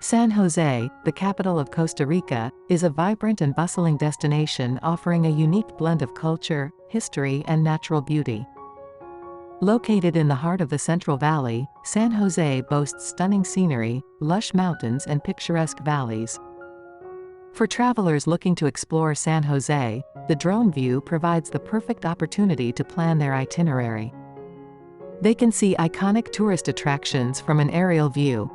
San Jose, the capital of Costa Rica, is a vibrant and bustling destination offering a unique blend of culture, history, and natural beauty. Located in the heart of the Central Valley, San Jose boasts stunning scenery, lush mountains, and picturesque valleys. For travelers looking to explore San Jose, the drone view provides the perfect opportunity to plan their itinerary. They can see iconic tourist attractions from an aerial view.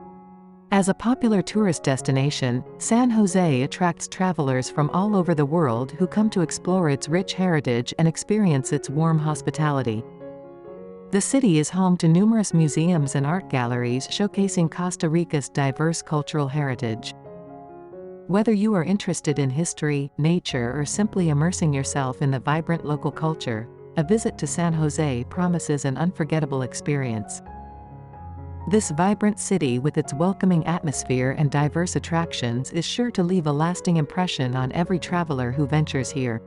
As a popular tourist destination, San Jose attracts travelers from all over the world who come to explore its rich heritage and experience its warm hospitality. The city is home to numerous museums and art galleries showcasing Costa Rica's diverse cultural heritage. Whether you are interested in history, nature, or simply immersing yourself in the vibrant local culture, a visit to San Jose promises an unforgettable experience. This vibrant city with its welcoming atmosphere and diverse attractions is sure to leave a lasting impression on every traveler who ventures here.